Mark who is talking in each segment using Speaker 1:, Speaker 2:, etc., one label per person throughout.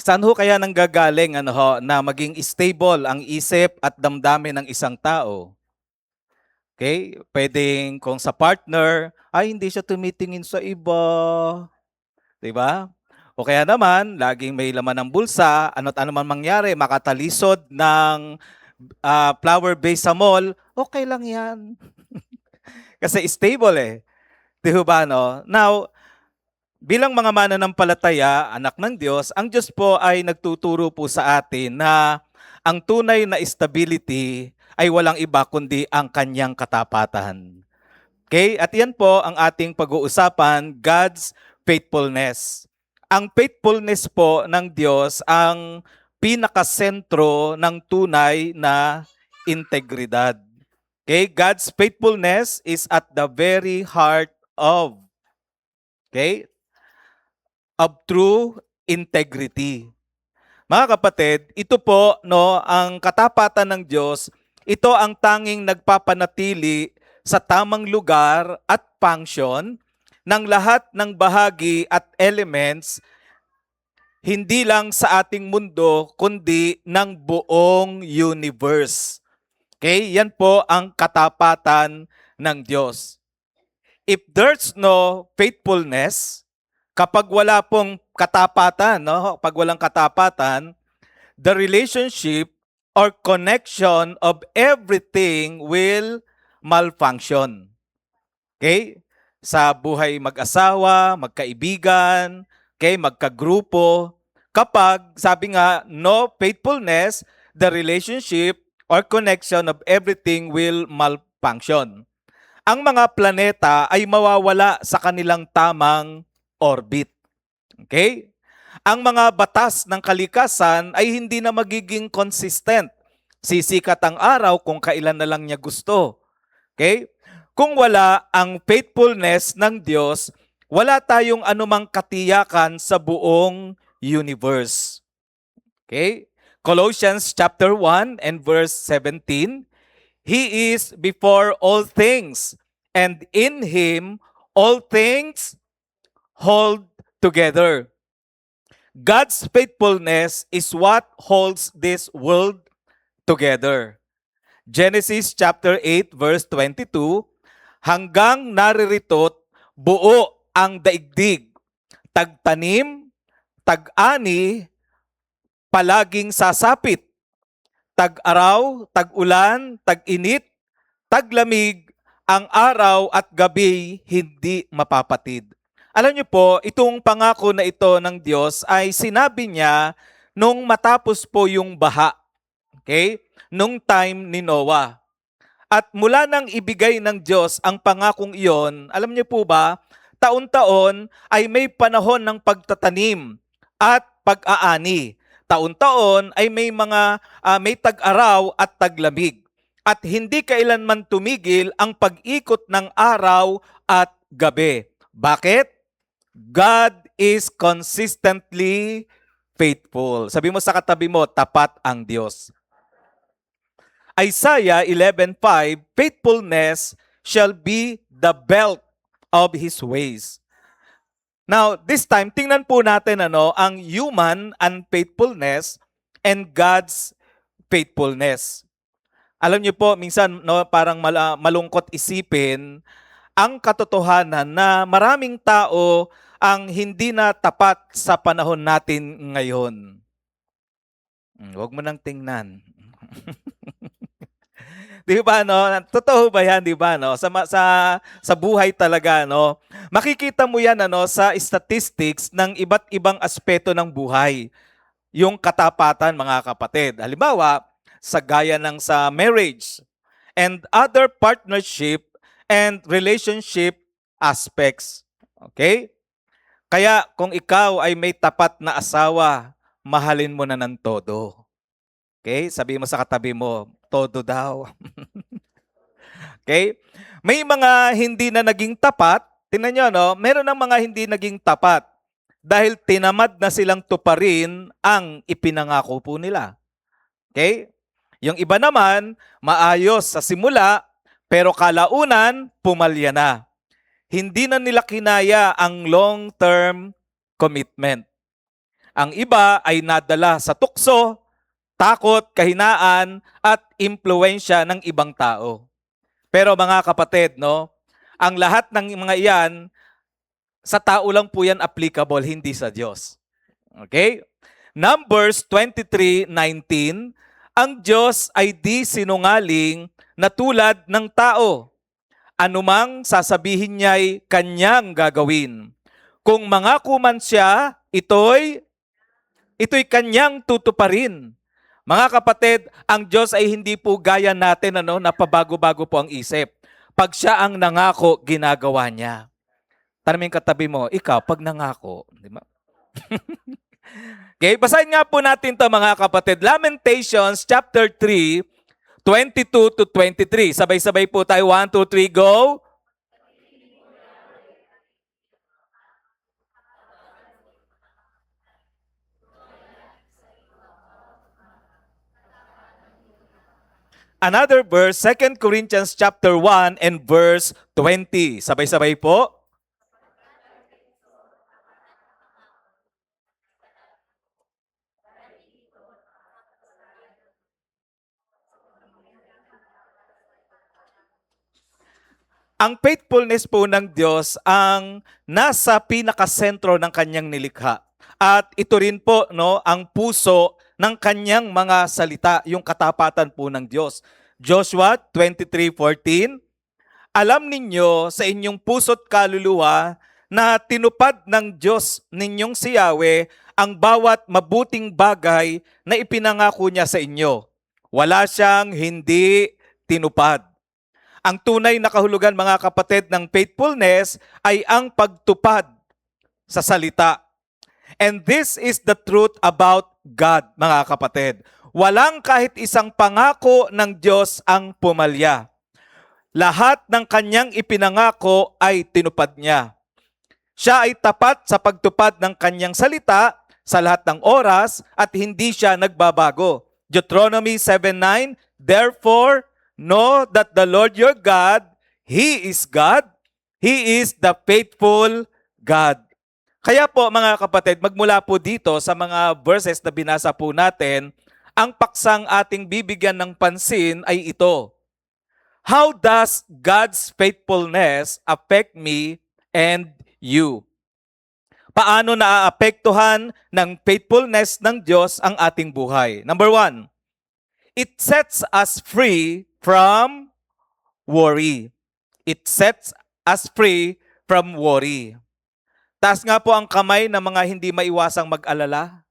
Speaker 1: Saan ho kaya nanggagaling na maging stable ang isip at damdamin ng isang tao? Okay? Pwedeng kung sa partner, ay hindi siya tumitingin sa iba, 'di ba? O kaya naman, laging may laman ng bulsa, ano't ano man mangyari, makatalisod ng flower base sa mall, okay lang 'yan. Kasi stable eh. 'Di ba no? Now, bilang mga mananampalataya, anak ng Diyos, ang Diyos po ay nagtuturo po sa atin na ang tunay na stability ay walang iba kundi ang kanyang katapatan. Okay? At yan po ang ating pag-uusapan, God's faithfulness. Ang faithfulness po ng Diyos ang pinakasentro ng tunay na integridad. Okay? God's faithfulness is at the very heart okay, of true integrity. Mga kapatid, ito po ang katapatan ng Diyos, ito ang tanging nagpapanatili sa tamang lugar at function ng lahat ng bahagi at elements hindi lang sa ating mundo kundi ng buong universe. Okay? Yan po ang katapatan ng Diyos. If there's no faithfulness, kapag wala pong katapatan, pag walang katapatan, the relationship or connection of everything will malfunction. Okay? Sa buhay mag-asawa, magkaibigan, okay, magkagrupo, kapag sabi nga no faithfulness, the relationship or connection of everything will malfunction. Ang mga planeta ay mawawala sa kanilang tamang orbit. Okay? Ang mga batas ng kalikasan ay hindi na magiging consistent. Sisikat ang araw kung kailan na lang niya gusto. Okay? Kung wala ang faithfulness ng Diyos, wala tayong anumang katiyakan sa buong universe. Okay? Colossians chapter 1 and verse 17, He is before all things, and in Him all things hold together. God's faithfulness is what holds this world together. Genesis chapter 8 verse 22, hanggang naririto't buo ang daigdig, tagtanim, tag-ani, palaging sasapit, tag-araw, tag-ulan, tag-init, taglamig, ang araw at gabi hindi mapapatid. Alam niyo po, itong pangako na ito ng Diyos ay sinabi niya nung matapos po yung baha. Okay? Nung time ni Noah. At mula nang ibigay ng Diyos ang pangakong iyon, alam niyo po ba, taon-taon ay may panahon ng pagtatanim at pag-aani. Taon-taon ay may tag-araw at taglamig. At hindi kailanman tumigil ang pag-ikot ng araw at gabi. Bakit? God is consistently faithful. Sabi mo sa katabi mo, tapat ang Diyos. Isaiah 11:5, faithfulness shall be the belt of His ways. Now, this time, tingnan po natin ang human unfaithfulness and God's faithfulness. Alam niyo po, minsan parang malungkot isipin ang katotohanan na maraming tao ang hindi na tapat sa panahon natin ngayon. Huwag mo nang tingnan. Di ba Totoo ba 'yan, di ba Sa buhay talaga makikita mo 'yan sa statistics ng iba't ibang aspeto ng buhay. Yung katapatan, mga kapatid. Halimbawa, sa gaya ng sa marriage and other partnership and relationship aspects. Okay? Kaya kung ikaw ay may tapat na asawa, mahalin mo na ng todo. Okay? Sabi mo sa katabi mo, todo daw. Okay? May mga hindi na naging tapat. Tingnan nyo, meron ng mga hindi naging tapat dahil tinamad na silang tuparin ang ipinangako po nila. Okay? Yung iba naman, maayos sa simula, pero kalaunan, pumalya na. Hindi na nila kinaya ang long-term commitment. Ang iba ay nadala sa tukso, takot, kahinaan, at impluensya ng ibang tao. Pero mga kapatid, no, ang lahat ng mga iyan, sa tao lang po yan applicable, hindi sa Diyos. Okay? Numbers 23:19, ang Diyos ay di sinungaling na tulad ng tao. Anumang sasabihin niya'y kanyang gagawin. Kung mangako man siya, ito'y kanyang tutuparin. Mga kapatid, ang Diyos ay hindi po gaya natin na pabago-bago po ang isip. Pag siya ang nangako, ginagawa niya. Tanungin katabi mo, ikaw, pag nangako, di ba? Okay, basahin nga po natin to mga kapatid. Lamentations chapter 3, 22 to 23. Sabay-sabay po tayo. 1, 2, 3, go! Another verse, 2 Corinthians chapter 1 and verse 20. Sabay-sabay po. Ang faithfulness po ng Diyos ang nasa pinakasentro ng kanyang nilikha. At ito rin po ang puso ng kanyang mga salita, yung katapatan po ng Diyos. Joshua 23:14, alam ninyo sa inyong puso't kaluluwa na tinupad ng Diyos ninyong si Yahweh ang bawat mabuting bagay na ipinangako niya sa inyo. Wala siyang hindi tinupad. Ang tunay na kahulugan mga kapatid ng faithfulness ay ang pagtupad sa salita. And this is the truth about God, mga kapatid. Walang kahit isang pangako ng Diyos ang pumalya. Lahat ng kanyang ipinangako ay tinupad niya. Siya ay tapat sa pagtupad ng kanyang salita sa lahat ng oras at hindi siya nagbabago. Deuteronomy 7:9, therefore, know that the Lord your God, He is God. He is the faithful God. Kaya po mga kapatid, magmula po dito sa mga verses na binasa po natin, ang paksang ating bibigyan ng pansin ay ito. How does God's faithfulness affect me and you? Paano naaapektuhan ng faithfulness ng Diyos ang ating buhay? Number 1, it sets us free from worry. It sets us free from worry. Taas nga po ang kamay ng mga hindi maiwasang mag-alala.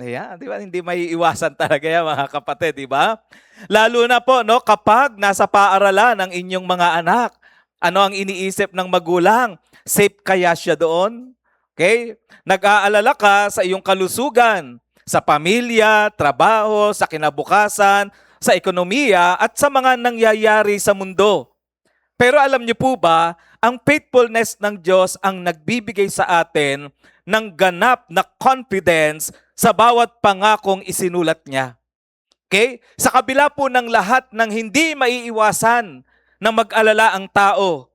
Speaker 1: Ayan, di ba? Hindi maiiwasan talaga yan mga kapatid, di ba? Lalo na po kapag nasa paaralan ng inyong mga anak. Ano ang iniisip ng magulang? Safe kaya siya doon? Okay? Nag-aalala ka sa iyong kalusugan, sa pamilya, trabaho, sa kinabukasan, sa ekonomiya, at sa mga nangyayari sa mundo. Pero alam niyo po ba, ang faithfulness ng Diyos ang nagbibigay sa atin ng ganap na confidence sa bawat pangakong isinulat niya. Okay? Sa kabila po ng lahat ng hindi maiiwasan na mag-alala ang tao,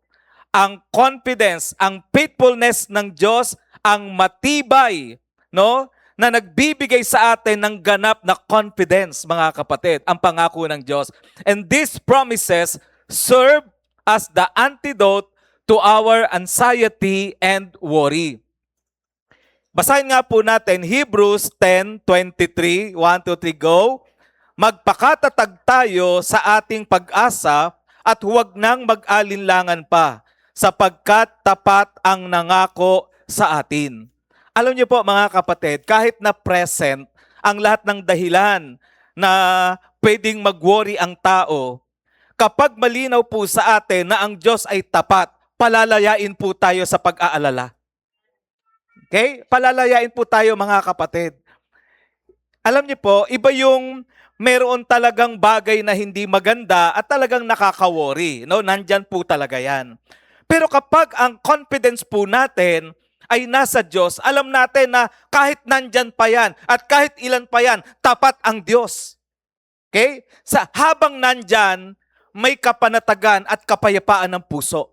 Speaker 1: ang confidence, ang faithfulness ng Diyos ang matibay, na nagbibigay sa atin ng ganap na confidence, mga kapatid, ang pangako ng Diyos. And these promises serve as the antidote to our anxiety and worry. Basahin nga po natin Hebrews 10:23, 1, 2, 3, go. Magpakatatag tayo sa ating pag-asa at huwag nang mag-alinlangan pa, sapagkat tapat ang nangako sa atin. Alam niyo po mga kapatid, kahit na present ang lahat ng dahilan na pwedeng mag-worry ang tao, kapag malinaw po sa atin na ang Diyos ay tapat, palalayain po tayo sa pag-aalala. Okay? Palalayain po tayo mga kapatid. Alam niyo po, iba yung meron talagang bagay na hindi maganda at talagang nakaka-worry. Nandyan po talaga yan. Pero kapag ang confidence po natin ay nasa Diyos, alam natin na kahit nandyan pa yan at kahit ilan pa yan, tapat ang Diyos. Okay? Habang nandyan, may kapanatagan at kapayapaan ng puso.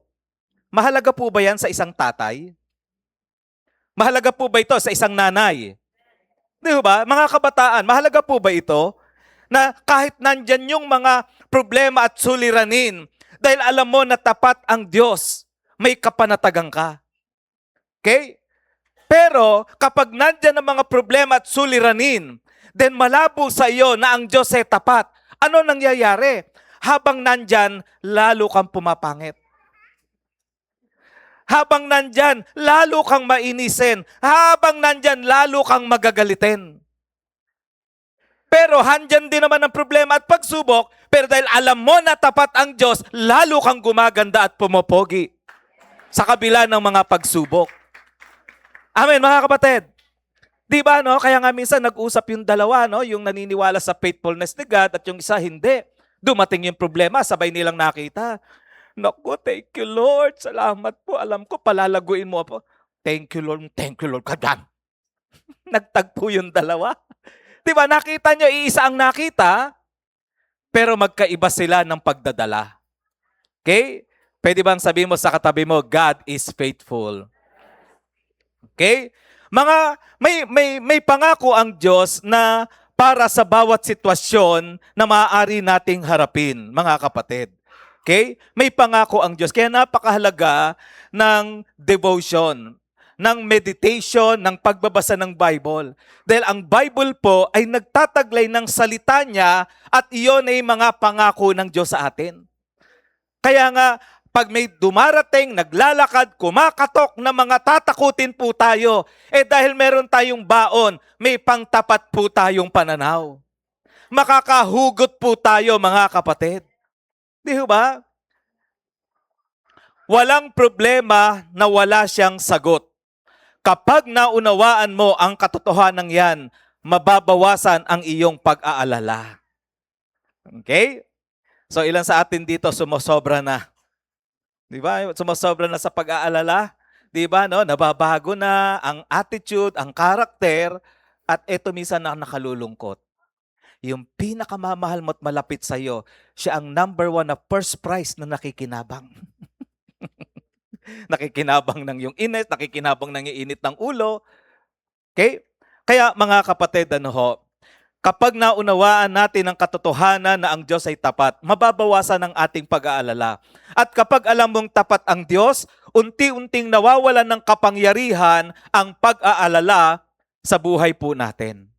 Speaker 1: Mahalaga po ba yan sa isang tatay? Mahalaga po ba ito sa isang nanay? Di ba? Mga kabataan, mahalaga po ba ito? Na kahit nandyan yung mga problema at suliranin, dahil alam mo na tapat ang Diyos, may kapanatagan ka. Okay? Pero kapag nandyan ang mga problema at suliranin, then malabo sa iyo na ang Diyos ay tapat. Ano nangyayari? Habang nandyan, lalo kang pumapangit. Habang nandyan, lalo kang mainisin. Habang nandyan, lalo kang magagalitin. Pero handyan din naman ang problema at pagsubok, pero dahil alam mo na tapat ang Diyos, lalo kang gumaganda at pumopogi sa kabila ng mga pagsubok. Amen, mga kapatid. Di ba, no? Kaya nga minsan nag-usap yung dalawa, no? Yung naniniwala sa faithfulness ni God at yung isa hindi. Dumating yung problema, sabay nilang nakita. Naku, thank you Lord. Salamat po. Alam ko, palalaguin mo po. Thank you Lord. Thank you Lord. Kadam. Nagtagpo yung dalawa. Di ba, nakita nyo, iisa ang nakita, pero magkaiba sila ng pagdadala. Okay? Pwede bang sabihin mo sa katabi mo, God is faithful. Okay? May pangako ang Diyos na para sa bawat sitwasyon na maaari nating harapin, mga kapatid. Okay? May pangako ang Diyos. Kaya napakahalaga ng devotion, ng meditation, ng pagbabasa ng Bible. Dahil ang Bible po ay nagtataglay ng salita niya at iyon ay mga pangako ng Diyos sa atin. Kaya nga, pag may dumarating, naglalakad, kumakatok na mga tatakutin po tayo, dahil meron tayong baon, may pangtapat po tayong pananaw. Makakahugot po tayo, mga kapatid. Di ba? Walang problema na wala siyang sagot. Kapag naunawaan mo ang katotohanan yan, mababawasan ang iyong pag-aalala. Okay? So ilan sa atin dito sumosobra na? Di ba? Sumosobra na sa pag-aalala. Di ba? No? Nababago na ang attitude, ang karakter, at eto minsan na nakalulungkot. Yung pinakamamahal mo't malapit sa iyo, siya ang number 1 na first prize na nakikinabang. Nakikinabang ng yung init, nakikinabang ng init ng ulo. Okay? Kaya mga kapatid, kapag naunawaan natin ang katotohanan na ang Diyos ay tapat, mababawasan ang ating pag-aalala. At kapag alam mong tapat ang Diyos, unti-unting nawawalan ng kapangyarihan ang pag-aalala sa buhay po natin.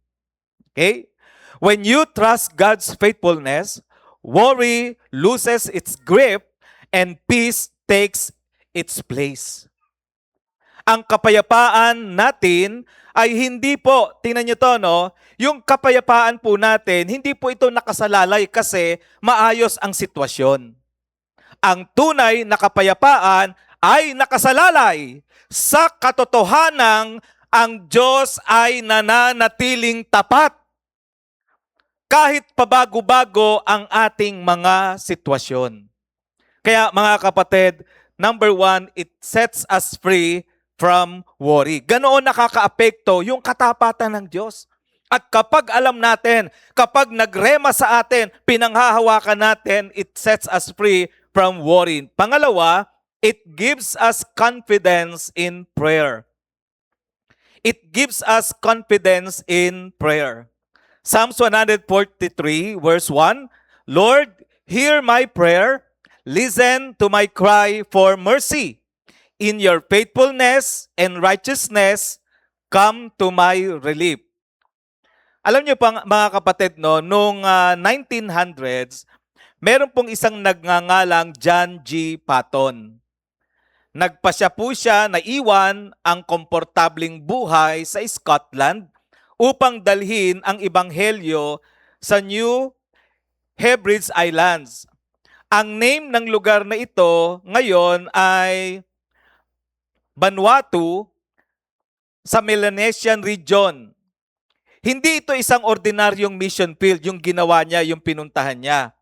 Speaker 1: Okay? When you trust God's faithfulness, worry loses its grip and peace takes its place. Ang kapayapaan natin ay hindi po, tingnan nyo to, no? Yung kapayapaan po natin, hindi po ito nakasalalay kasi maayos ang sitwasyon. Ang tunay na kapayapaan ay nakasalalay sa katotohanang ang Diyos ay nananatiling tapat. Kahit pabago-bago ang ating mga sitwasyon. Kaya mga kapatid, number 1, it sets us free from worry. Ganoon nakakaapekto yung katapatan ng Diyos. At kapag alam natin, kapag nagrema sa atin, pinanghahawakan natin, it sets us free from worry. Pangalawa, it gives us confidence in prayer. It gives us confidence in prayer. Psalms 143 verse 1, Lord, hear my prayer, listen to my cry for mercy. In your faithfulness and righteousness, come to my relief. Alam niyo pa mga kapatid, no, noong 1900s, meron pong isang nagngangalang John G. Patton. Nagpasya po siya na iwan ang komportabling buhay sa Scotland upang dalhin ang ebanghelyo sa New Hebrides Islands. Ang name ng lugar na ito ngayon ay Vanuatu sa Melanesian region. Hindi ito isang ordinaryong mission field yung ginawa niya, yung pinuntahan niya.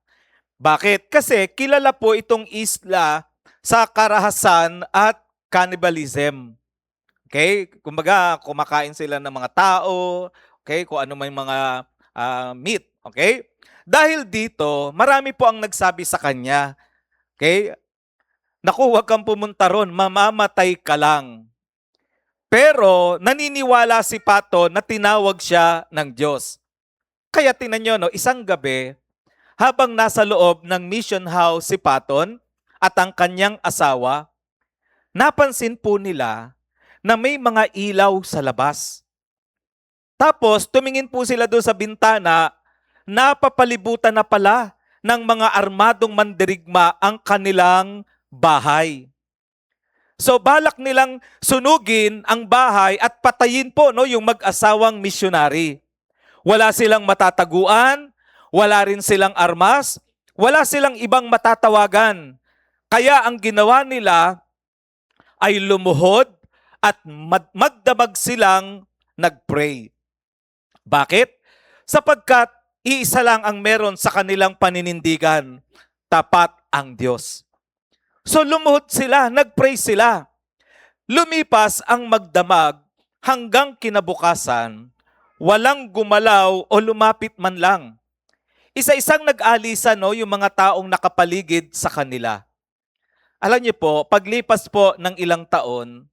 Speaker 1: Bakit? Kasi kilala po itong isla sa karahasan at cannibalism. Okay? Kumbaga, kumakain sila ng mga tao, okay? Kung ano may mga meat, okay? Dahil dito, marami po ang nagsabi sa kanya, okay? Naku, huwag kang pumunta ron, mamamatay ka lang. Pero naniniwala si Paton na tinawag siya ng Diyos. Kaya tingnan nyo, no, isang gabi, habang nasa loob ng mission house si Paton at ang kanyang asawa, napansin po nila na may mga ilaw sa labas. Tapos tumingin po sila doon sa bintana, napapalibutan na pala ng mga armadong mandirigma ang kanilang bahay. So balak nilang sunugin ang bahay at patayin po yung mag-asawang misyonary. Wala silang matataguan, wala rin silang armas, wala silang ibang matatawagan. Kaya ang ginawa nila ay lumuhod at magdamag silang nagpray. Bakit? Sapagkat iisa lang ang meron sa kanilang paninindigan, tapat ang Diyos. So lumuhod sila, nagpray sila. Lumipas ang magdamag hanggang kinabukasan, walang gumalaw o lumapit man lang. Isa-isang nag-alisa yung mga taong nakapaligid sa kanila. Alam niyo po, paglipas po ng ilang taon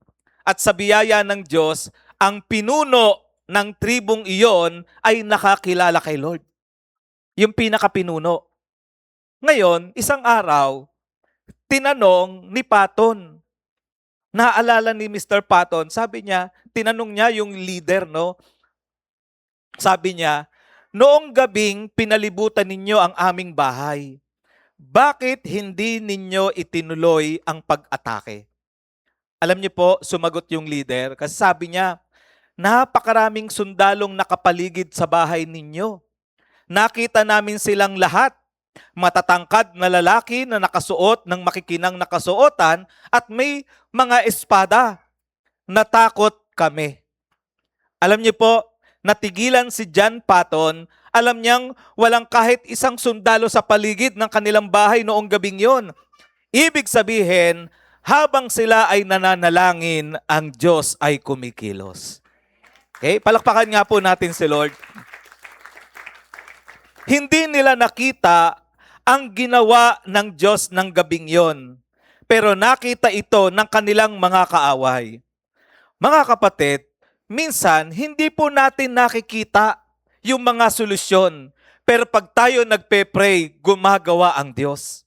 Speaker 1: at sa biyaya ng Diyos, ang pinuno ng tribong iyon ay nakakilala kay Lord. Yung pinakapinuno. Ngayon, isang araw, tinanong ni Paton. Naalala ni Mr. Paton, sabi niya, tinanong niya yung leader, no? Sabi niya, noong gabing pinalibutan ninyo ang aming bahay, bakit hindi ninyo itinuloy ang pag-atake? Alam niyo po, sumagot yung leader kasi sabi niya, napakaraming sundalong nakapaligid sa bahay ninyo. Nakita namin silang lahat. Matatangkad na lalaki na nakasuot ng makikinang nakasuotan at may mga espada. Natakot kami. Alam niyo po, natigilan si John Paton. Alam niyang walang kahit isang sundalo sa paligid ng kanilang bahay noong gabing yon. Ibig sabihin, habang sila ay nananalangin, ang Diyos ay kumikilos. Okay? Palakpakan nga po natin si Lord. Hindi nila nakita ang ginawa ng Diyos ng gabing yon. Pero nakita ito ng kanilang mga kaaway. Mga kapatid, minsan hindi po natin nakikita yung mga solusyon. Pero pag tayo nagpe-pray, gumagawa ang Diyos.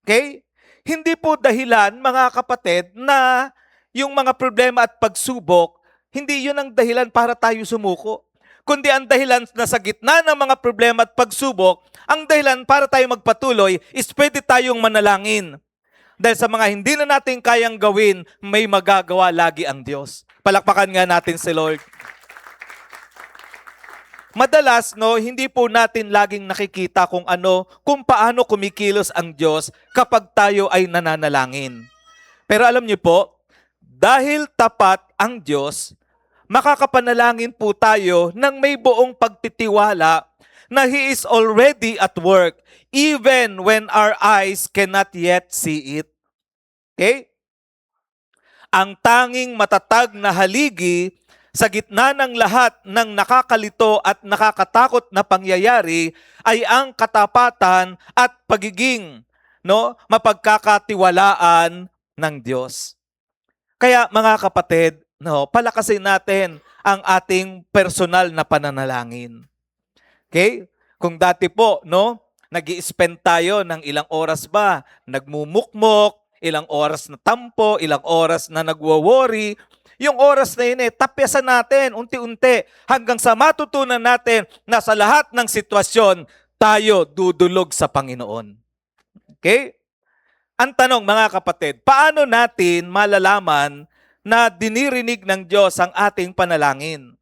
Speaker 1: Okay? Hindi po dahilan, mga kapatid, na yung mga problema at pagsubok, hindi yun ang dahilan para tayo sumuko. Kundi ang dahilan na sa gitna ng mga problema at pagsubok, ang dahilan para tayo magpatuloy is pwede tayong manalangin. Dahil sa mga hindi na natin kayang gawin, may magagawa lagi ang Diyos. Palakpakan nga natin si Lord. Madalas, hindi po natin laging nakikita kung paano kumikilos ang Diyos kapag tayo ay nananalangin. Pero alam niyo po, dahil tapat ang Diyos, makakapanalangin po tayo ng may buong pagtitiwala na He is already at work even when our eyes cannot yet see it. Okay? Ang tanging matatag na haligi sa gitna ng lahat ng nakakalito at nakakatakot na pangyayari ay ang katapatan at pagiging mapagkakatiwalaan ng Diyos. Kaya mga kapatid, palakasin natin ang ating personal na pananalangin. Okay? Kung dati po, nag-i-spend tayo ng ilang oras ba, nagmumukmok, ilang oras na tampo, ilang oras na nagwo-worry, yung oras na yun tapyasan natin unti-unti hanggang sa matutunan natin na sa lahat ng sitwasyon, tayo dudulog sa Panginoon. Okay? Ang tanong mga kapatid, paano natin malalaman na dinirinig ng Diyos ang ating panalangin?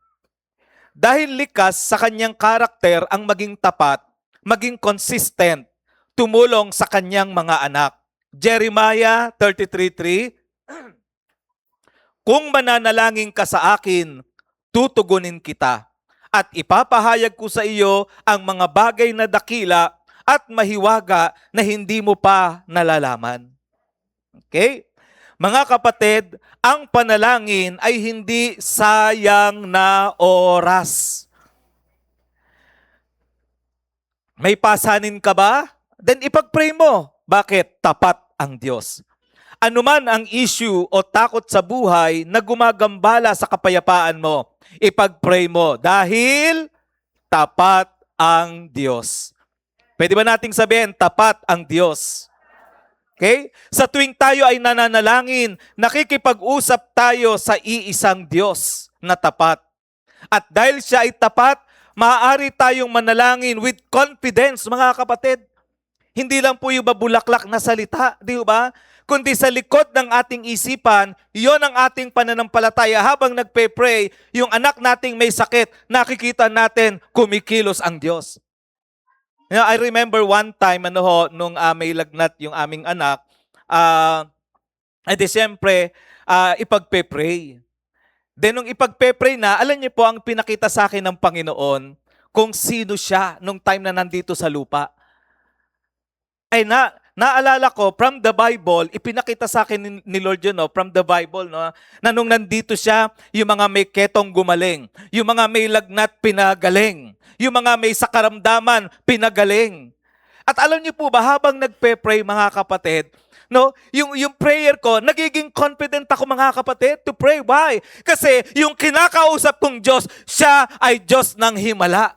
Speaker 1: Dahil likas sa kanyang karakter ang maging tapat, maging consistent, tumulong sa kanyang mga anak. Jeremiah 33:3, kung mananalangin ka sa akin, tutugunin kita at ipapahayag ko sa iyo ang mga bagay na dakila at mahiwaga na hindi mo pa nalalaman. Okay? Mga kapatid, ang panalangin ay hindi sayang na oras. May pasanin ka ba? Then ipag-pray mo. Bakit? Tapat ang Diyos. Anuman ang issue o takot sa buhay na gumagambala sa kapayapaan mo, ipag-pray mo dahil tapat ang Diyos. Pwede ba nating sabihin, tapat ang Diyos? Okay? Sa tuwing tayo ay nananalangin, nakikipag-usap tayo sa iisang Diyos na tapat. At dahil siya ay tapat, maaari tayong manalangin with confidence, mga kapatid. Hindi lang po yung babulaklak na salita, di ba? Kundi sa likod ng ating isipan, yon ang ating pananampalataya. Habang nagpe-pray, yung anak nating may sakit, nakikita natin kumikilos ang Diyos. I remember one time, nung may lagnat yung aming anak, siyempre, ipagpe-pray. Then nung ipagpe-pray na, alam niyo po ang pinakita sa akin ng Panginoon kung sino siya nung time na nandito sa lupa. Ay naalala ko, from the Bible, ipinakita sa akin ni Lord yun, from the Bible, na nung nandito siya, yung mga may ketong gumaling, yung mga may lagnat pinagaling, yung mga may sakaramdaman pinagaling. At alam niyo po ba, habang nagpe-pray mga kapatid, yung prayer ko, nagiging confident ako mga kapatid to pray. Why? Kasi yung kinakausap kong Diyos, siya ay Diyos ng himala.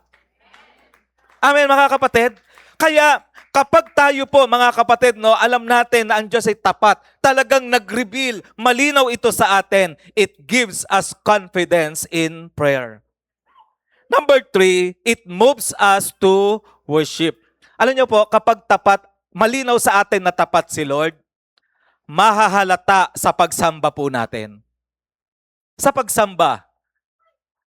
Speaker 1: Amen mga kapatid? Kaya kapag tayo po mga kapatid, alam natin na ang Diyos ay tapat, talagang nag-reveal, malinaw ito sa atin, it gives us confidence in prayer. Number 3, it moves us to worship. Alam niyo po, kapag tapat, malinaw sa atin na tapat si Lord, mahahalata sa pagsamba po natin. Sa pagsamba.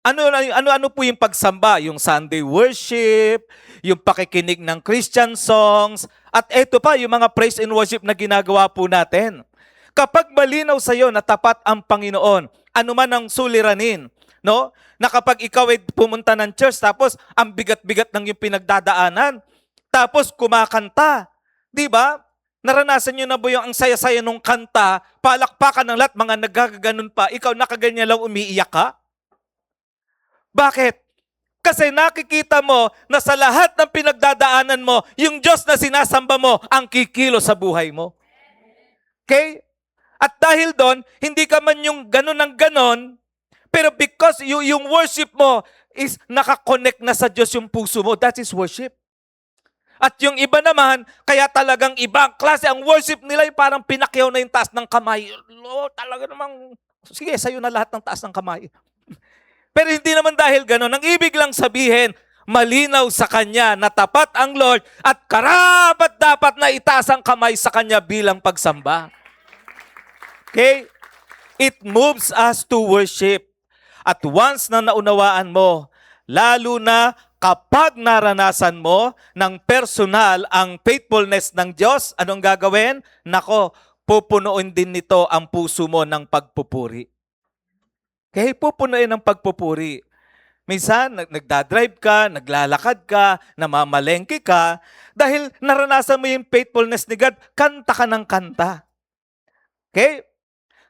Speaker 1: Ano po yung pagsamba? Yung Sunday worship, yung pakikinig ng Christian songs, at eto pa, yung mga praise and worship na ginagawa po natin. Kapag malinaw sa iyo na tapat ang Panginoon, anuman ang suliranin, na kapag ikaw ay pumunta ng church, tapos ang bigat-bigat ng yung pinagdadaanan, tapos kumakanta, di ba? Naranasan nyo na ba yung ang saya-saya nung kanta, palakpakan ng lahat, mga nagagaganon pa, ikaw nakaganyan lang umiiyak ka? Bakit? Kasi nakikita mo na sa lahat ng pinagdadaanan mo, yung Diyos na sinasamba mo, ang kikilo sa buhay mo. Okay? At dahil doon, hindi ka man yung ganon ng ganon, pero because yung worship mo is nakakonect na sa Diyos yung puso mo, that is worship. At yung iba naman, kaya talagang ibang klase, ang worship nila yung parang pinakyaw na yung taas ng kamay. Talaga namang, sige, sa'yo na lahat ng taas ng kamay. Pero hindi naman dahil gano'n. Ang ibig lang sabihin, malinaw sa Kanya na tapat ang Lord at karapat dapat na itaas ang kamay sa Kanya bilang pagsamba. Okay? It moves us to worship. At once na naunawaan mo, lalo na kapag naranasan mo ng personal ang faithfulness ng Diyos, anong gagawin? Nako, pupunuin din nito ang puso mo ng pagpupuri. Kaya pupunuin ng pagpupuri. Minsan, nagdadrive ka, naglalakad ka, namamalengke ka, dahil naranasan mo yung faithfulness ni God, kanta ka ng kanta. Okay?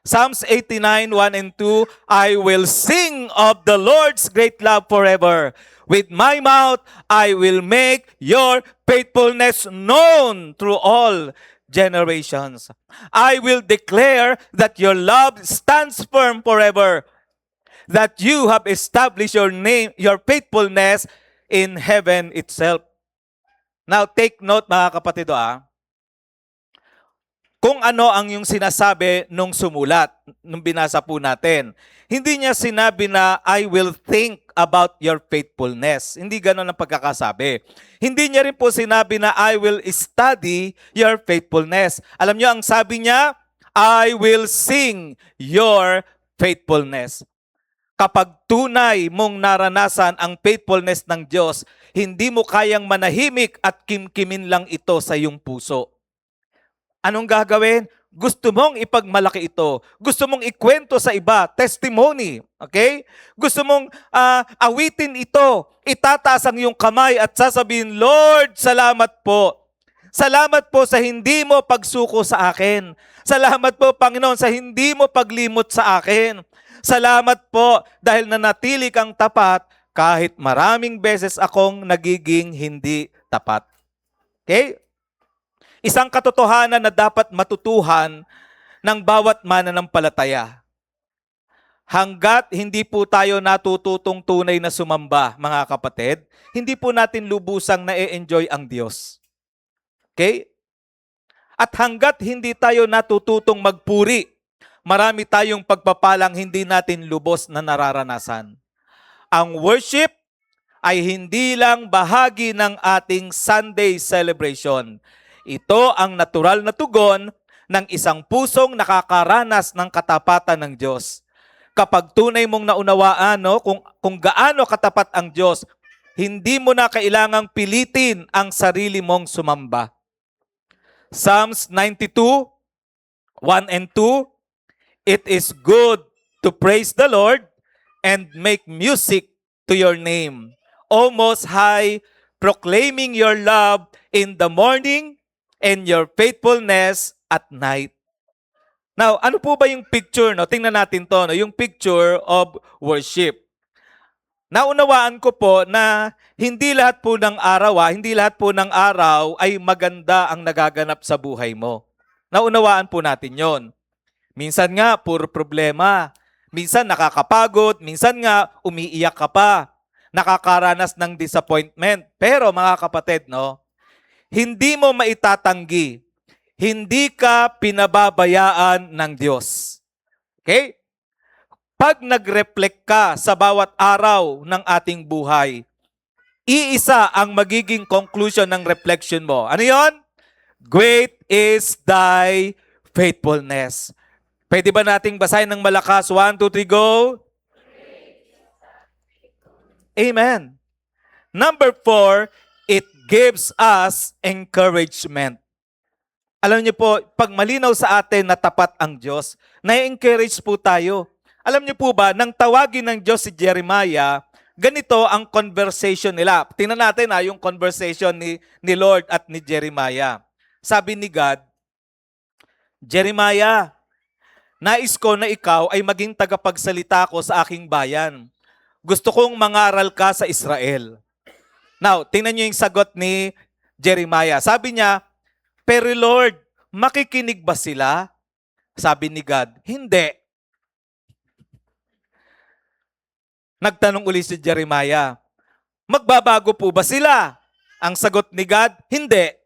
Speaker 1: Psalms 89, 1 and 2, I will sing of the Lord's great love forever. With my mouth, I will make your faithfulness known through all generations. I will declare that your love stands firm forever, that you have established your name, your faithfulness in heaven itself. Now, take note mga kapatid, kung ano ang yung sinasabi nung sumulat, nung binasa po natin. Hindi niya sinabi na, I will think about your faithfulness. Hindi ganon ang pagkakasabi. Hindi niya rin po sinabi na, I will study your faithfulness. Alam niyo, ang sabi niya, I will sing your faithfulness. Kapag tunay mong naranasan ang faithfulness ng Diyos, hindi mo kayang manahimik at kimkimin lang ito sa iyong puso. Anong gagawin? Gusto mong ipagmalaki ito. Gusto mong ikwento sa iba, testimony. Okay? Gusto mong awitin ito. Itataas ang iyong kamay at sasabihin, Lord, salamat po. Salamat po sa hindi mo pagsuko sa akin. Salamat po, Panginoon, sa hindi mo paglimot sa akin. Salamat po dahil nanatili kang tapat kahit maraming beses akong nagiging hindi tapat. Okay? Isang katotohanan na dapat matutuhan ng bawat mananampalataya. Hanggat hindi po tayo natututong tunay na sumamba, mga kapatid, hindi po natin lubusang na-enjoy ang Diyos. Okay? At hanggat hindi tayo natututong magpuri, marami tayong pagpapalang hindi natin lubos na nararanasan. Ang worship ay hindi lang bahagi ng ating Sunday celebration. Ito ang natural na tugon ng isang pusong nakakaranas ng katapatan ng Diyos. Kapag tunay mong naunawaan kung gaano katapat ang Diyos, hindi mo na kailangang pilitin ang sarili mong sumamba. Psalms 92, 1 and 2, "It is good to praise the Lord and make music to your name, O Most High, proclaiming your love in the morning and your faithfulness at night." Now, ano po ba yung picture? Tingnan natin to, yung picture of worship. Naunawaan ko po na hindi lahat po ng araw ay maganda ang nagaganap sa buhay mo. Naunawaan po natin yon. Minsan nga, puro problema. Minsan nakakapagod. Minsan nga, umiiyak ka pa. Nakakaranas ng disappointment. Pero mga kapatid, hindi mo maitatanggi. Hindi ka pinababayaan ng Diyos. Okay? Pag nag-reflect ka sa bawat araw ng ating buhay, iisa ang magiging conclusion ng reflection mo. Ano yon? Great is thy faithfulness. Pwede ba nating basahin ng malakas? 1, 2, 3, go! Amen. Number 4, it gives us encouragement. Alam niyo po, pag malinaw sa atin na tapat ang Diyos, na-encourage po tayo. Alam niyo po ba, nang tawagin ng Diyos si Jeremiah, ganito ang conversation nila. Tingnan natin yung conversation ni Lord at ni Jeremiah. Sabi ni God, "Jeremiah, nais ko na ikaw ay maging tagapagsalita ko sa aking bayan. Gusto kong mangaral ka sa Israel." Now, tingnan niyo yung sagot ni Jeremiah. Sabi niya, "Pero Lord, makikinig ba sila?" Sabi ni God, "Hindi." Nagtanong ulit si Jeremiah, "Magbabago po ba sila?" Ang sagot ni God, "Hindi."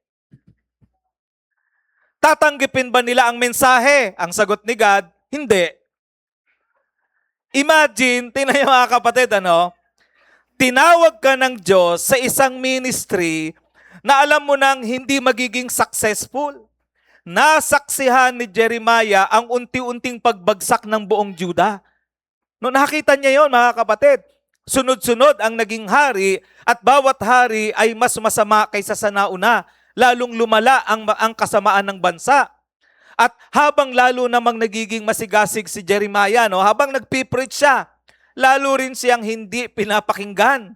Speaker 1: "Tatanggipin ba nila ang mensahe?" Ang sagot ni God, "Hindi." Imagine, tingnan niyo mga kapatid, tinawag ka ng Diyos sa isang ministry na alam mo nang hindi magiging successful. Nasaksihan ni Jeremiah ang unti-unting pagbagsak ng buong Juda. Nakita niya yon, mga kapatid. Sunod-sunod ang naging hari at bawat hari ay mas masama kaysa sa nauna. Lalong lumala ang kasamaan ng bansa. At habang lalo namang nagiging masigasig si Jeremiah, habang nagpipreach siya, lalo rin siyang hindi pinapakinggan.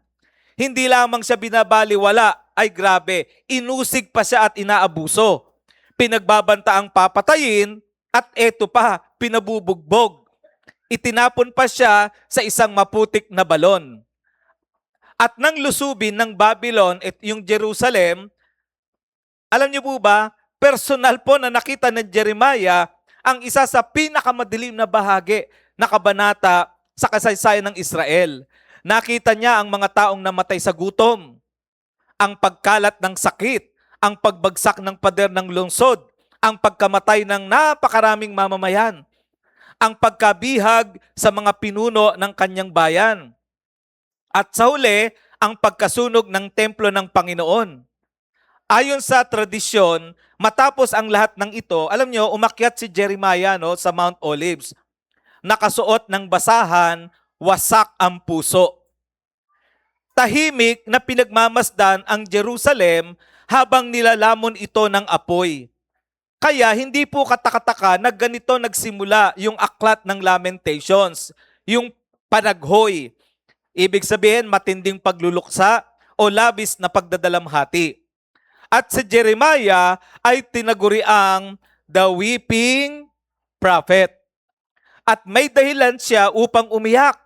Speaker 1: Hindi lamang siya binabaliwala, ay grabe, inusig pa siya at inaabuso. Pinagbabanta ang papatayin at eto pa, pinabubugbog. Itinapon pa siya sa isang maputik na balon. At nang lusubin ng Babylon at yung Jerusalem, alam niyo po ba, personal po na nakita ng Jeremiah ang isa sa pinakamadilim na bahagi na kabanata sa kasaysayan ng Israel. Nakita niya ang mga taong namatay sa gutom, ang pagkalat ng sakit, ang pagbagsak ng pader ng lungsod, ang pagkamatay ng napakaraming mamamayan, ang pagkabihag sa mga pinuno ng kanyang bayan, at sa huli, ang pagkasunog ng templo ng Panginoon. Ayon sa tradisyon, matapos ang lahat ng ito, alam nyo, umakyat si Jeremiah sa Mount Olives. Nakasuot ng basahan, wasak ang puso. Tahimik na pinagmamasdan ang Jerusalem habang nilalamon ito ng apoy. Kaya hindi po katakataka na ganito nagsimula yung aklat ng Lamentations, yung panaghoy. Ibig sabihin, matinding pagluluksa o labis na pagdadalamhati. At si Jeremiah ay tinaguriang the weeping prophet. At may dahilan siya upang umiyak.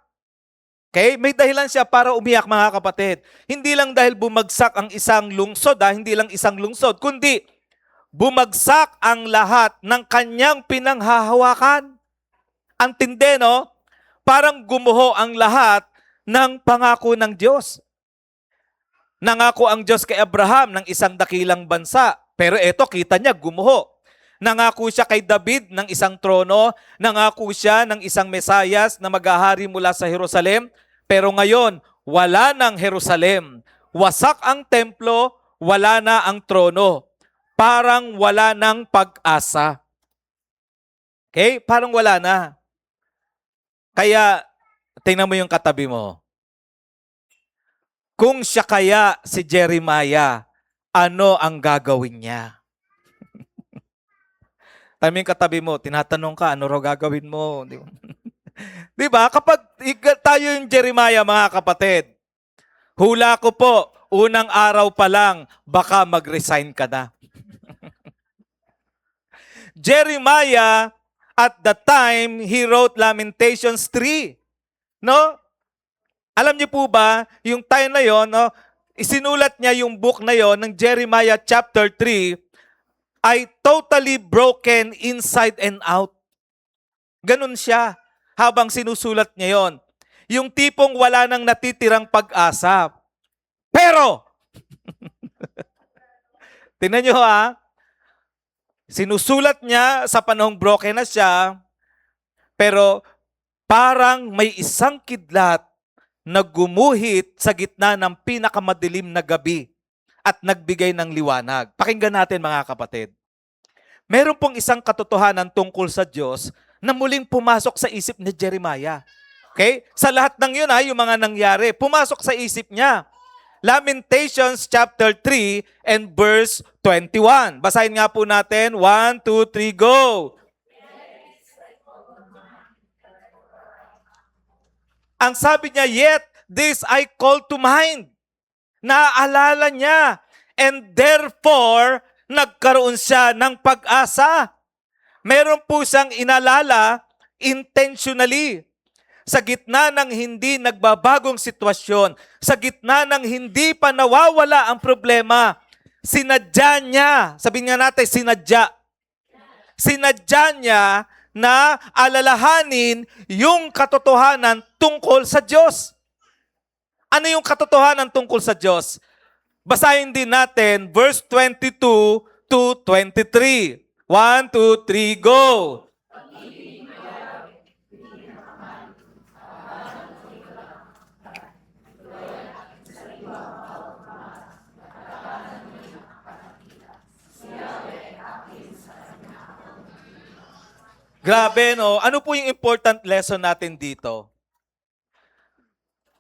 Speaker 1: Okay? May dahilan siya para umiyak, mga kapatid. Hindi lang dahil bumagsak ang isang lungsod, hindi lang isang lungsod, kundi bumagsak ang lahat ng kanyang pinanghahawakan. Ang tindi, no? Parang gumuho ang lahat ng pangako ng Diyos. Nangako ang Diyos kay Abraham ng isang dakilang bansa. Pero eto, kita niya, gumuho. Nangako siya kay David ng isang trono. Nangako siya ng isang Mesayas na maghahari mula sa Jerusalem. Pero ngayon, wala ng Jerusalem. Wasak ang templo, wala na ang trono. Parang wala ng pag-asa. Okay? Parang wala na. Kaya, tingnan mo yung katabi mo. Kung siya kaya si Jeremiah, ano ang gagawin niya? Taming katabi mo, tinatanong ka, ano raw gagawin mo? Di ba? Kapag tayo yung Jeremiah, mga kapatid, hula ko po, unang araw pa lang, baka mag-resign ka na. Jeremiah, at the time, he wrote Lamentations 3. No? Alam niyo po ba, yung time na yon, no, isinulat niya yung book na yon ng Jeremiah chapter 3 ay totally broken inside and out. Ganun siya habang sinusulat niya yon. Yung tipong wala nang natitirang pag-asa. Pero, tingnan niyo sinusulat niya sa panahong broken na siya, pero parang may isang kidlat na gumuhit sa gitna ng pinakamadilim na gabi at nagbigay ng liwanag. Pakinggan natin, mga kapatid. Meron pong isang katotohanan tungkol sa Diyos na muling pumasok sa isip ni Jeremiah. Okay? Sa lahat ng yun, yung mga nangyari, pumasok sa isip niya. Lamentations chapter 3 and verse 21. Basahin nga po natin. 1, 2, 3, go! Ang sabi niya, yet this I call to mind. Naaalala niya. And therefore, nagkaroon siya ng pag-asa. Meron po siyang inalala intentionally. Sa gitna ng hindi nagbabagong sitwasyon, sa gitna ng hindi pa nawawala ang problema, sinadya niya, sabihin nga natin, sinadya niya na alalahanin yung katotohanan tungkol sa Diyos. Ano yung katotohanan tungkol sa Diyos? Basahin din natin verse 22 to 23. 1, 2, 3, go! Grabe, no? Ano po yung important lesson natin dito?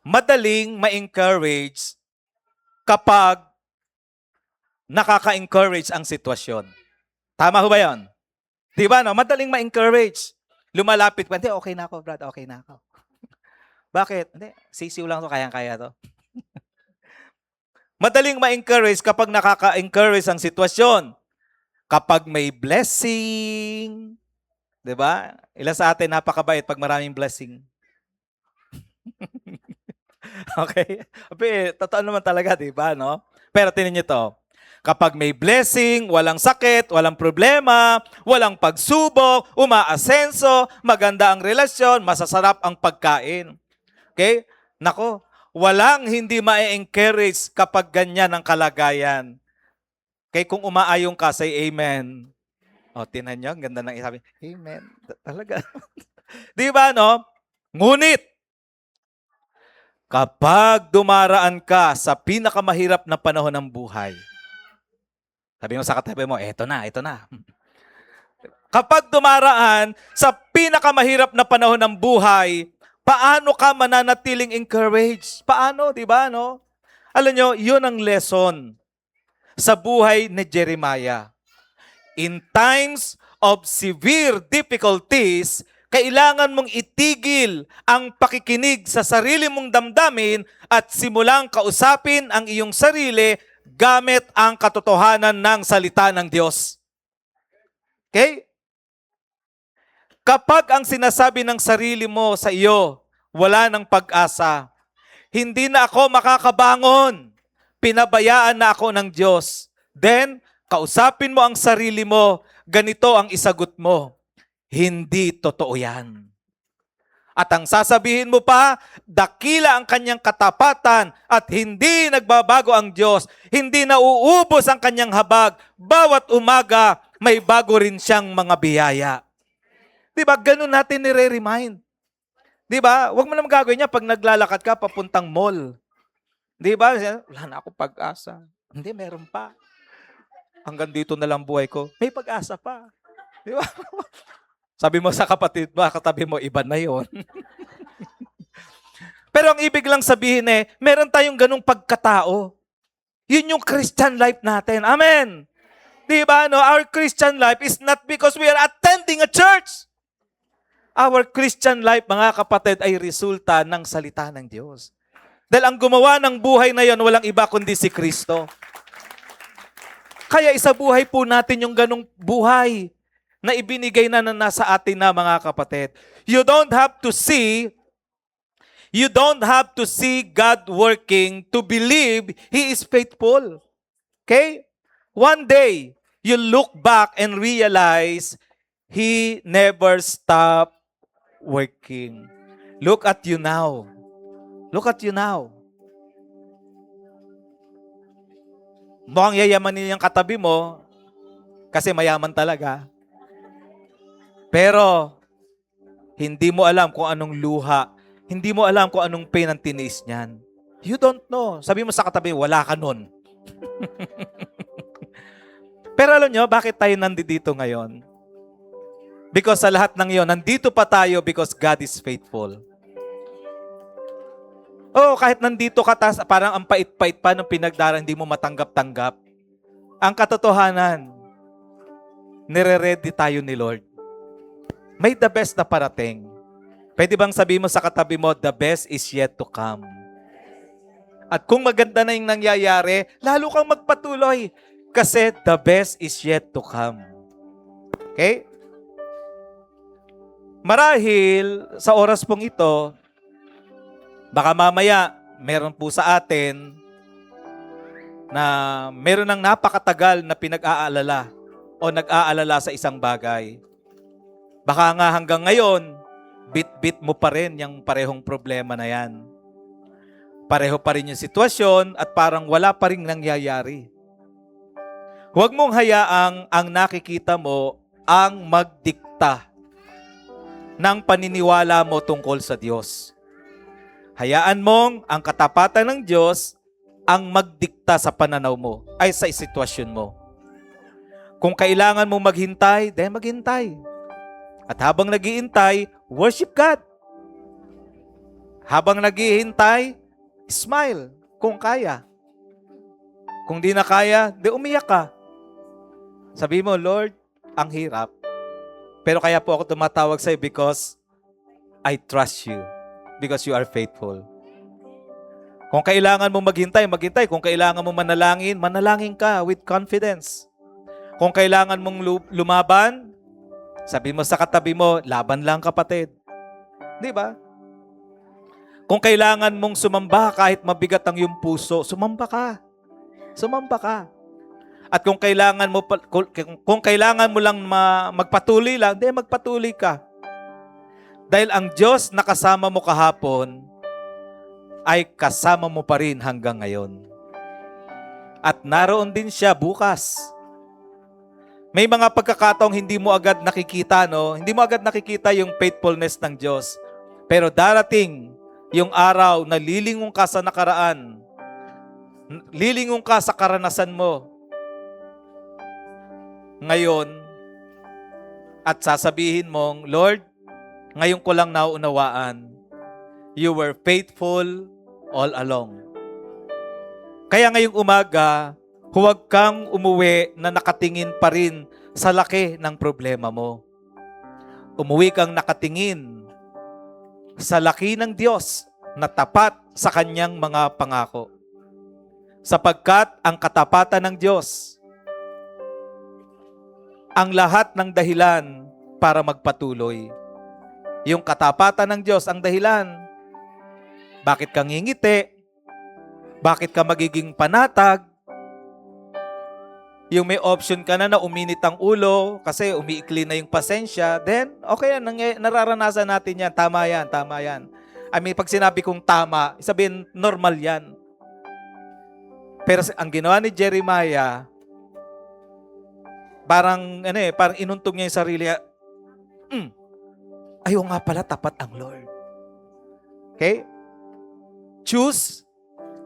Speaker 1: Madaling ma-encourage kapag nakaka-encourage ang sitwasyon. Tama ho ba yun? Di ba, no? Madaling ma-encourage. Lumalapit pa, hindi, okay na ako, brad, okay na ako. Bakit? Hindi, sisiw lang to, kayang-kaya to. Madaling ma-encourage kapag nakaka-encourage ang sitwasyon. Kapag may blessing, diba? Ilan sa atin napakabait pag maraming blessing. Okay? Totoo naman talaga, diba? No? Pero tingnan niyo to. Kapag may blessing, walang sakit, walang problema, walang pagsubok, umaasenso, maganda ang relasyon, masasarap ang pagkain. Okay? Nako, walang hindi ma-encourage kapag ganyan ang kalagayan. Okay? Kung umaayong ka, say amen. O, tinan nyo, ang ganda ng isabi. Amen. Talaga. Di ba, no? Ngunit, kapag dumaraan ka sa pinakamahirap na panahon ng buhay, sabi mo sa katabi mo, eto na, eto na. Kapag dumaraan sa pinakamahirap na panahon ng buhay, paano ka mananatiling encouraged? Paano, di ba, no? Alam nyo, yun ang lesson sa buhay ni Jeremiah. In times of severe difficulties, kailangan mong itigil ang pakikinig sa sarili mong damdamin at simulang kausapin ang iyong sarili gamit ang katotohanan ng salita ng Diyos. Okay? Kapag ang sinasabi ng sarili mo sa iyo, wala ng pag-asa, hindi na ako makakabangon, pinabayaan na ako ng Diyos, then, kausapin mo ang sarili mo, ganito ang isagot mo. Hindi totoo yan. At ang sasabihin mo pa, dakila ang kanyang katapatan at hindi nagbabago ang Diyos. Hindi nauubos ang kanyang habag. Bawat umaga, may bago rin siyang mga biyaya. Diba? Ganun natin nire-remind. Diba? Huwag mo naman gagawin niya pag naglalakad ka papuntang mall. Diba? Wala na ako pag-asa. Hindi, meron pa. Hanggang dito na lang buhay ko. May pag-asa pa. Diba? Sabi mo sa kapatid mo, katabi mo, iba na yon. Pero ang ibig lang sabihin meron tayong ganung pagkatao. Yun yung Christian life natin. Amen. Diba? No? Our Christian life is not because we are attending a church. Our Christian life, mga kapatid, ay resulta ng salita ng Diyos. Dahil ang gumawa ng buhay na yon, walang iba kundi si Kristo. Kaya isabuhay po natin yung ganung buhay na ibinigay na nasa atin na, mga kapatid. You don't have to see God working to believe He is faithful. Okay? One day, you look back and realize He never stopped working. Look at you now. Look at you now. Mukhang yayamanin yung katabi mo kasi mayaman talaga. Pero, hindi mo alam kung anong luha. Hindi mo alam kung anong pain ang tiniis niyan. You don't know. Sabi mo sa katabi, wala ka nun. Pero alam nyo, bakit tayo nandito ngayon? Because sa lahat ng iyon, nandito pa tayo because God is faithful. Oh, kahit nandito ka, parang ang pait-pait pa ng pinagdaraan, hindi mo matanggap-tanggap. Ang katotohanan, nire-ready tayo ni Lord. May the best na parating. Pwede bang sabihin mo sa katabi mo, the best is yet to come. At kung maganda na yung nangyayari, lalo kang magpatuloy. Kasi the best is yet to come. Okay? Marahil, sa oras pong ito, baka mamaya, meron po sa atin na meron ng napakatagal na pinag-aalala o nag-aalala sa isang bagay. Baka nga hanggang ngayon, bit-bit mo pa rin yung parehong problema na yan. Pareho pa rin yung sitwasyon at parang wala pa rin nangyayari. Huwag mong hayaang ang nakikita mo ang magdikta ng paniniwala mo tungkol sa Diyos. Hayaan mong ang katapatan ng Diyos ang magdikta sa pananaw mo ay sa sitwasyon mo. Kung kailangan mong maghintay, then maghintay. At habang naghihintay, worship God. Habang naghihintay, smile kung kaya. Kung di na kaya, di umiyak ka. Sabi mo, Lord, ang hirap. Pero kaya po ako tumatawag sa'yo because I trust you. Because you are faithful. Kung kailangan mo maghintay, maghintay. Kung kailangan mo manalangin, manalangin ka with confidence. Kung kailangan mong lumaban, sabi mo sa katabi mo, laban lang kapatid. Di ba? Kung kailangan mong sumamba kahit mabigat ang iyong puso, sumamba ka. Sumamba ka. At kung kailangan mo lang magpatuloy lang, di magpatuloy ka. Dahil ang Diyos na kasama mo kahapon ay kasama mo pa rin hanggang ngayon. At naroon din siya bukas. May mga pagkakataong hindi mo agad nakikita, no? Hindi mo agad nakikita yung faithfulness ng Diyos. Pero darating yung araw na lilingon ka sa nakaraan. Lilingon ka sa karanasan mo. Ngayon, at sasabihin mong, Lord, ngayon ko lang nauunawaan, you were faithful all along. Kaya ngayong umaga, huwag kang umuwi na nakatingin pa rin sa laki ng problema mo. Umuwi kang nakatingin sa laki ng Diyos na tapat sa kanyang mga pangako. Sapagkat ang katapatan ng Diyos, ang lahat ng dahilan para magpatuloy. Yung katapatan ng Diyos, ang dahilan, bakit ka ngingiti, bakit ka magiging panatag, yung may option ka na uminit ang ulo kasi umiikli na yung pasensya, then okay, nararanasan natin yan. Tama yan, tama yan. I mean, pag sinabi kong tama, sabihin, normal yan. Pero ang ginawa ni Jeremiah, parang inuntog niya yung sarili. Ayaw nga pala, tapat ang Lord. Okay? Choose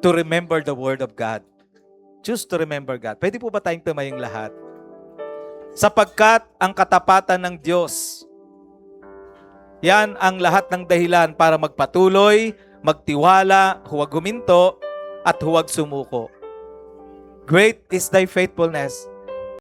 Speaker 1: to remember the Word of God. Choose to remember God. Pwede po ba tayong tumayong lahat? Sapagkat ang katapatan ng Diyos, yan ang lahat ng dahilan para magpatuloy, magtiwala, huwag huminto, at huwag sumuko. Great is thy faithfulness.